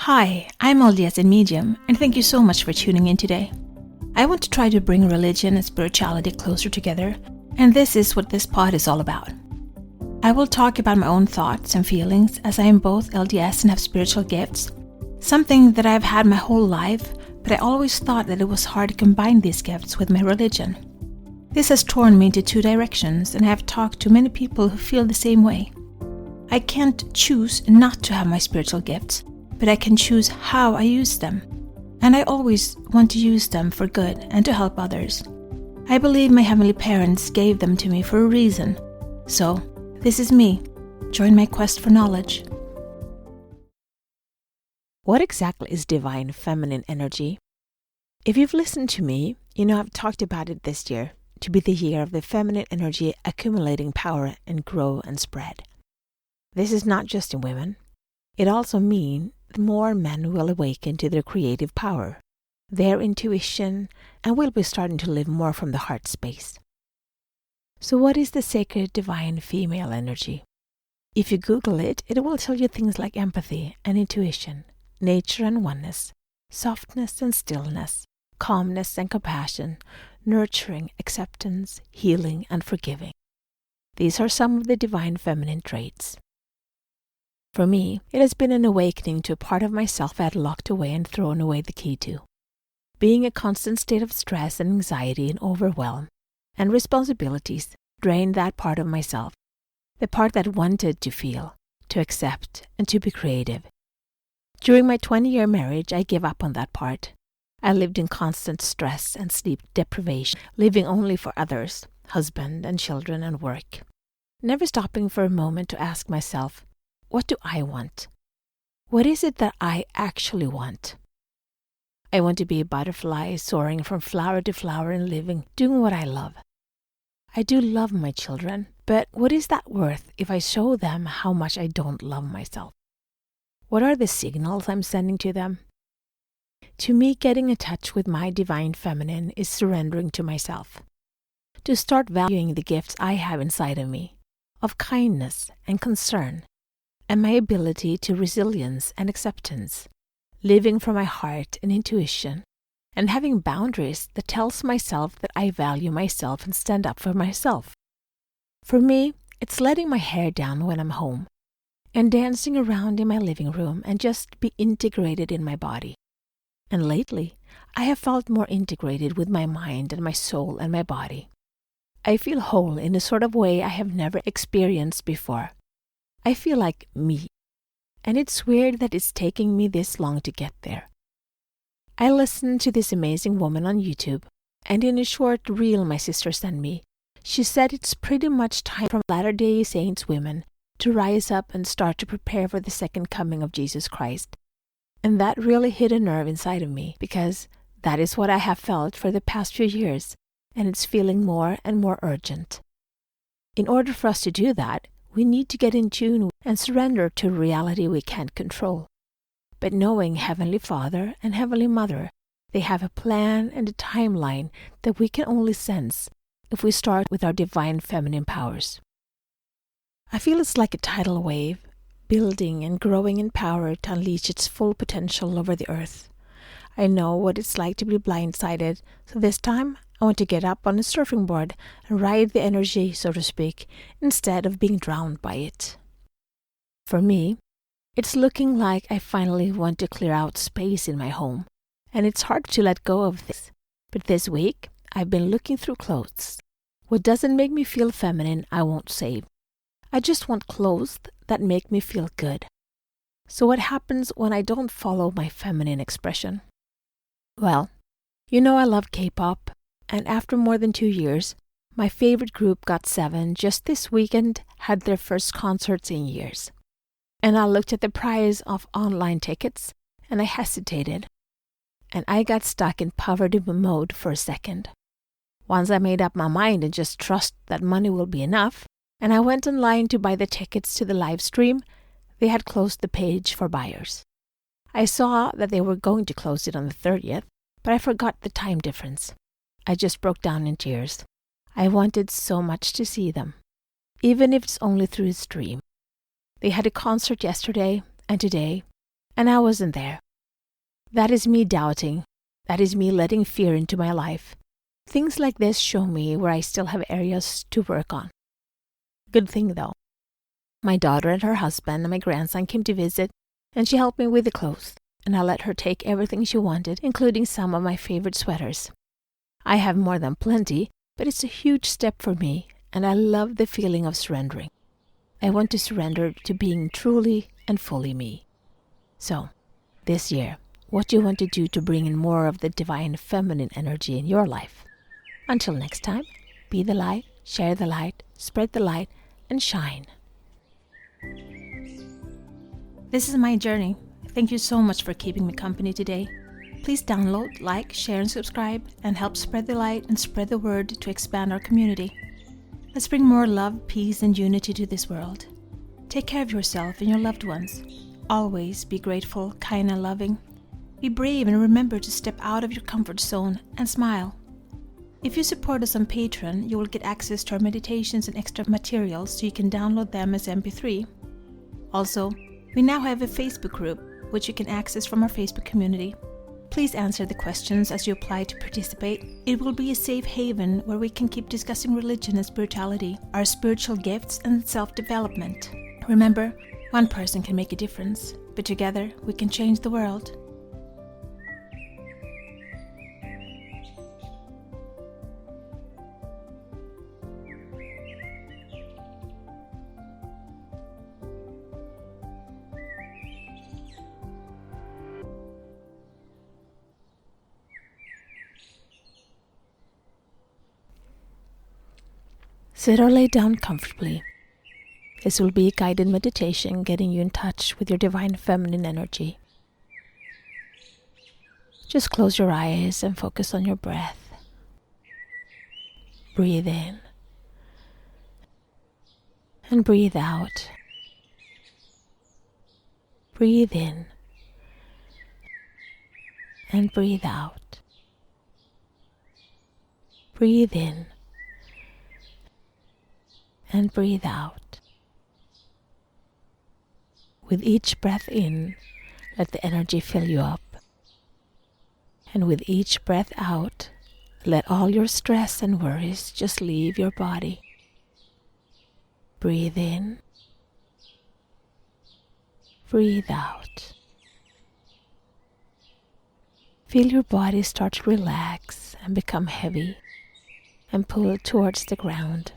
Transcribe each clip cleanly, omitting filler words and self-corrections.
Hi, I'm LDS in Medium, and thank you so much for tuning in today. I want to try to bring religion and spirituality closer together, and this is what this pod is all about. I will talk about my own thoughts and feelings as I am both LDS and have spiritual gifts, something that I've had my whole life, but I always thought that it was hard to combine these gifts with my religion. This has torn me into two directions, and I have talked to many people who feel the same way. I can't choose not to have my spiritual gifts, but I can choose how I use them. And I always want to use them for good and to help others. I believe my heavenly parents gave them to me for a reason. So, this is me. Join my quest for knowledge. What exactly is divine feminine energy? If you've listened to me, you know I've talked about it this year to be the year of the feminine energy accumulating power and grow and spread. This is not just in women. It also means that more men will awaken to their creative power, their intuition, and will be starting to live more from the heart space. So what is the sacred divine female energy? If you Google it, it will tell you things like empathy and intuition, nature and oneness, softness and stillness, calmness and compassion, nurturing, acceptance, healing, and forgiving. These are some of the divine feminine traits. For me, it has been an awakening to a part of myself I had locked away and thrown away the key to. Being a constant state of stress and anxiety and overwhelm and responsibilities drained that part of myself, the part that wanted to feel, to accept, and to be creative. During my 20-year marriage, I gave up on that part. I lived in constant stress and sleep deprivation, living only for others, husband and children and work. Never stopping for a moment to ask myself, what do I want? What is it that I actually want? I want to be a butterfly soaring from flower to flower and living, doing what I love. I do love my children, but what is that worth if I show them how much I don't love myself? What are the signals I'm sending to them? To me, getting in touch with my divine feminine is surrendering to myself. To start valuing the gifts I have inside of me, of kindness and concern, and my ability to resilience and acceptance, living from my heart and intuition, and having boundaries that tells myself that I value myself and stand up for myself. For me, it's letting my hair down when I'm home, and dancing around in my living room and just be integrated in my body. And lately, I have felt more integrated with my mind and my soul and my body. I feel whole in a sort of way I have never experienced before. I feel like me, and it's weird that it's taking me this long to get there. I listened to this amazing woman on YouTube, and in a short reel my sister sent me, she said it's pretty much time for Latter-day Saints women to rise up and start to prepare for the second coming of Jesus Christ. And that really hit a nerve inside of me, because that is what I have felt for the past few years, and it's feeling more and more urgent. In order for us to do that, we need to get in tune and surrender to a reality we can't control. But knowing Heavenly Father and Heavenly Mother, they have a plan and a timeline that we can only sense if we start with our divine feminine powers. I feel it's like a tidal wave, building and growing in power to unleash its full potential over the earth. I know what it's like to be blindsided, so this time I want to get up on a surfing board and ride the energy, so to speak, instead of being drowned by it. For me, it's looking like I finally want to clear out space in my home, and it's hard to let go of this. But this week, I've been looking through clothes. What doesn't make me feel feminine, I won't save. I just want clothes that make me feel good. So what happens when I don't follow my feminine expression? Well, you know I love K-pop. And after more than 2 years, my favorite group, GOT7, just this weekend had their first concerts in years. And I looked at the price of online tickets, and I hesitated. And I got stuck in poverty mode for a second. Once I made up my mind and just trust that money will be enough, and I went online to buy the tickets to the live stream, they had closed the page for buyers. I saw that they were going to close it on the 30th, but I forgot the time difference. I just broke down in tears. I wanted so much to see them, even if it's only through a stream. They had a concert yesterday and today, And I wasn't there. That is me doubting. That is me letting fear into my life. Things like this show me where I still have areas to work on. Good thing though. My daughter and her husband and my grandson came to visit, and she helped me with the clothes, and I let her take everything she wanted, including some of my favorite sweaters. I have more than plenty, but it's a huge step for me, and I love the feeling of surrendering. I want to surrender to being truly and fully me. So, this year, what do you want to do to bring in more of the divine feminine energy in your life? Until next time, be the light, share the light, spread the light, and shine. This is my journey. Thank you so much for keeping me company today. Please download, like, share, and subscribe, and help spread the light and spread the word to expand our community. Let's bring more love, peace, and unity to this world. Take care of yourself and your loved ones. Always be grateful, kind, and loving. Be brave and remember to step out of your comfort zone and smile. If you support us on Patreon, you will get access to our meditations and extra materials so you can download them as MP3. Also, we now have a Facebook group, which you can access from our Facebook community. Please answer the questions as you apply to participate. It will be a safe haven where we can keep discussing religion and spirituality, our spiritual gifts, and self-development. Remember, one person can make a difference, but together we can change the world. Sit or lay down comfortably. This will be a guided meditation getting you in touch with your divine feminine energy. Just close your eyes and focus on your breath. Breathe in and breathe out. Breathe in and breathe out. Breathe in and breathe out. With each breath in, let the energy fill you up. And with each breath out, let all your stress and worries just leave your body. Breathe in. Breathe out. Feel your body start to relax and become heavy and pull towards the ground.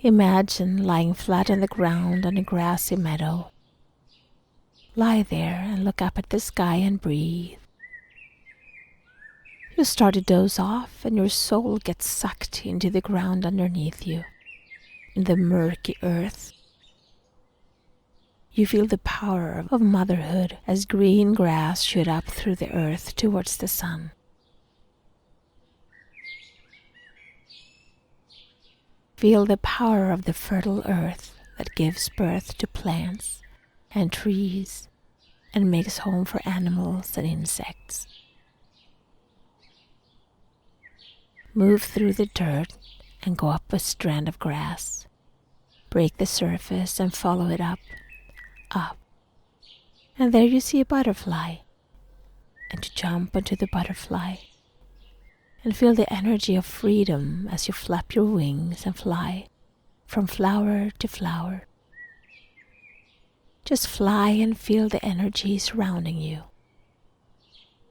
Imagine lying flat on the ground on a grassy meadow. Lie there and look up at the sky and breathe. You start to doze off and your soul gets sucked into the ground underneath you, in the murky earth. You feel the power of motherhood as green grass shoot up through the earth towards the sun. Feel the power of the fertile earth that gives birth to plants and trees and makes home for animals and insects. Move through the dirt and go up a strand of grass. Break the surface and follow it up. And there you see a butterfly. And you jump onto the butterfly and feel the energy of freedom as you flap your wings and fly from flower to flower. Just fly and feel the energy surrounding you.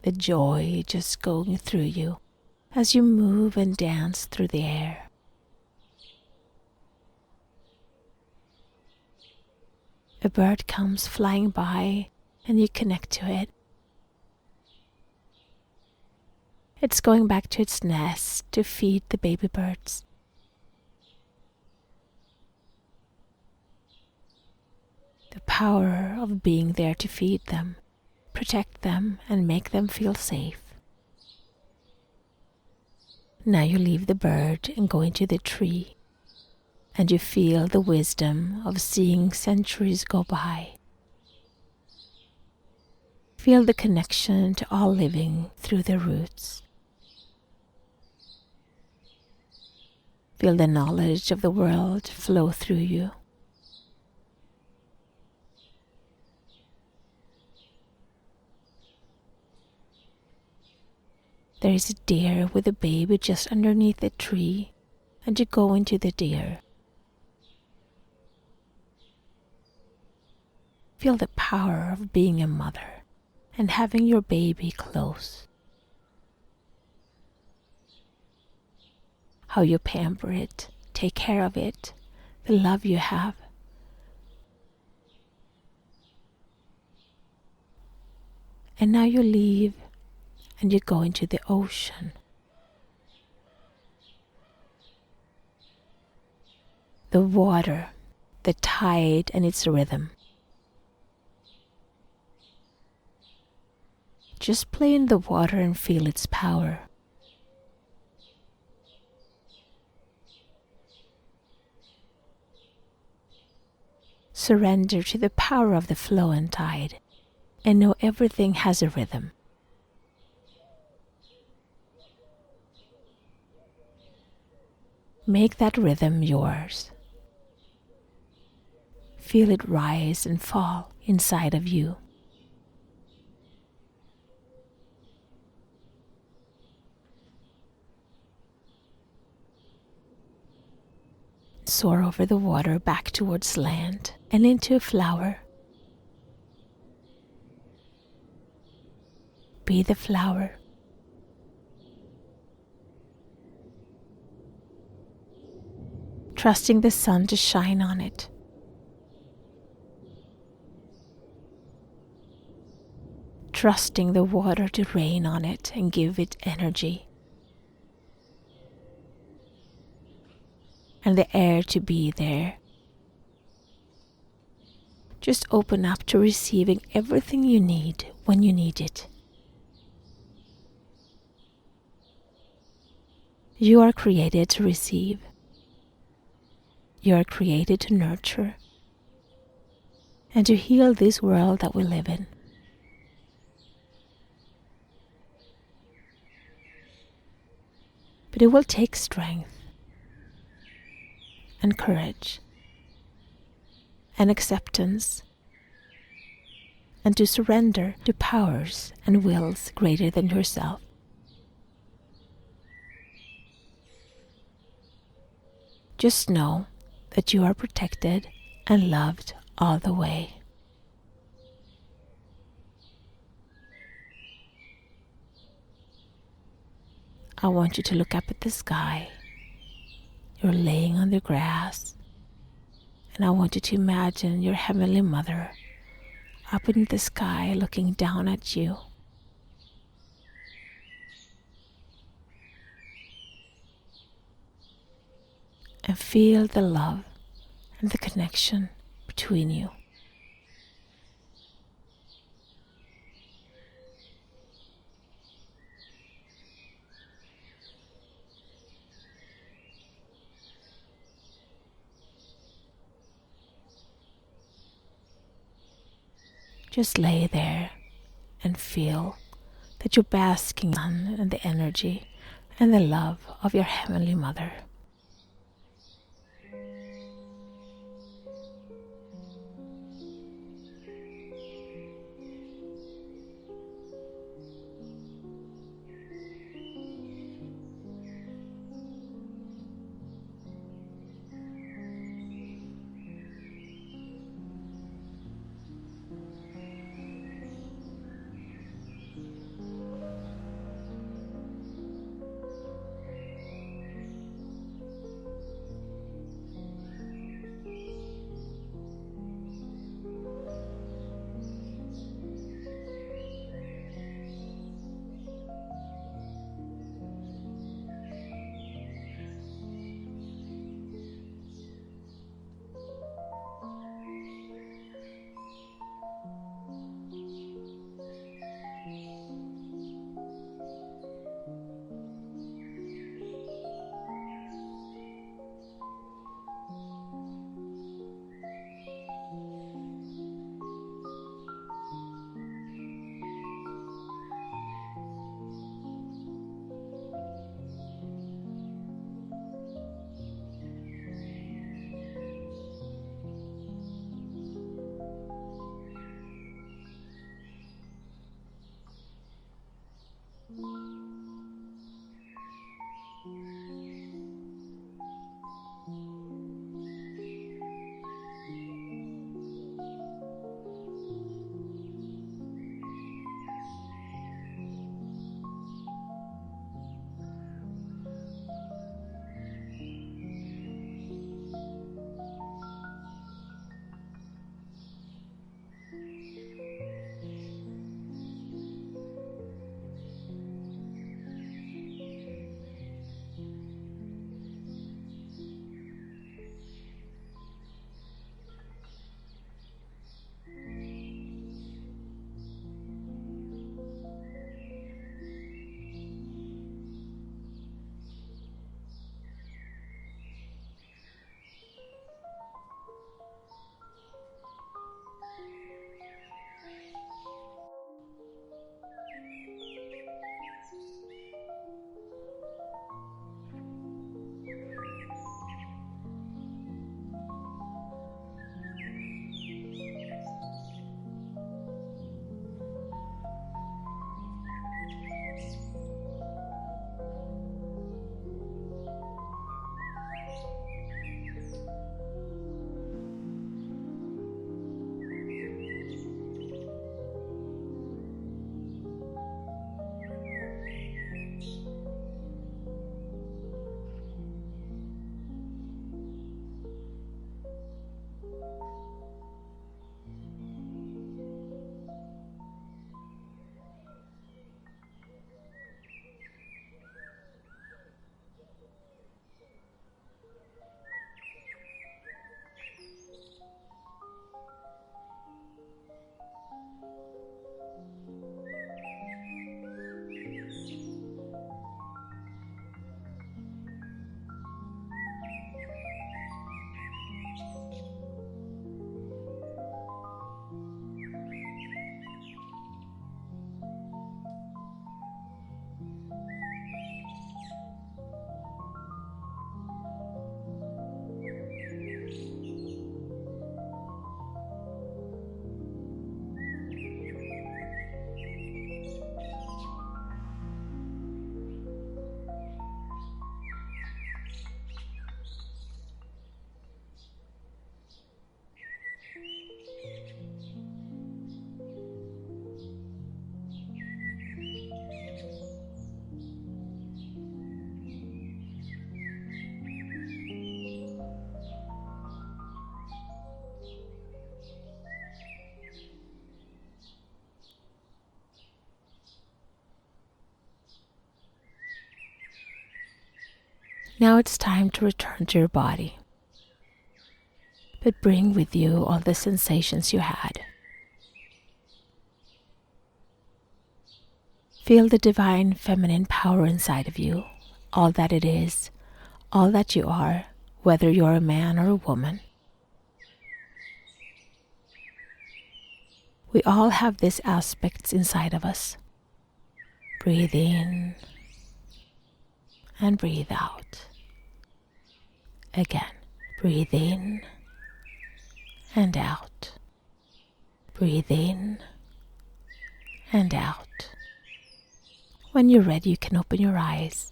The joy just going through you as you move and dance through the air. A bird comes flying by and you connect to it. It's going back to its nest to feed the baby birds. The power of being there to feed them, protect them, and make them feel safe. Now you leave the bird and go into the tree, and you feel the wisdom of seeing centuries go by. Feel the connection to all living through the roots. Feel the knowledge of the world flow through you. There is a deer with a baby just underneath a tree, and you go into the deer. Feel the power of being a mother and having your baby close. How you pamper it, take care of it, the love you have. And now you leave and you go into the ocean. The water, the tide and its rhythm. Just play in the water and feel its power. Surrender to the power of the flow and tide, and know everything has a rhythm. Make that rhythm yours. Feel it rise and fall inside of you. Soar over the water back towards land and into a flower. Be the flower. Trusting the sun to shine on it. Trusting the water to rain on it and give it energy. And the air to be there. Just open up to receiving everything you need when you need it. You are created to receive. You are created to nurture and to heal this world that we live in. But it will take strength and courage and acceptance and to surrender to powers and wills greater than yourself. Just know that you are protected and loved all the way. I want you to look up at the sky. You're laying on the grass, and I want you to imagine your Heavenly Mother up in the sky looking down at you. And feel the love and the connection between you. Just lay there and feel that you're basking in the energy and the love of your Heavenly Mother. Now it's time to return to your body. But bring with you all the sensations you had. Feel the divine feminine power inside of you, all that it is, all that you are, whether you're a man or a woman. We all have these aspects inside of us. Breathe in and breathe out. Again, breathe in and out. Breathe in and out. When you're ready, you can open your eyes.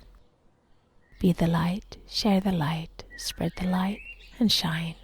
Be the light, share the light, spread the light, and shine.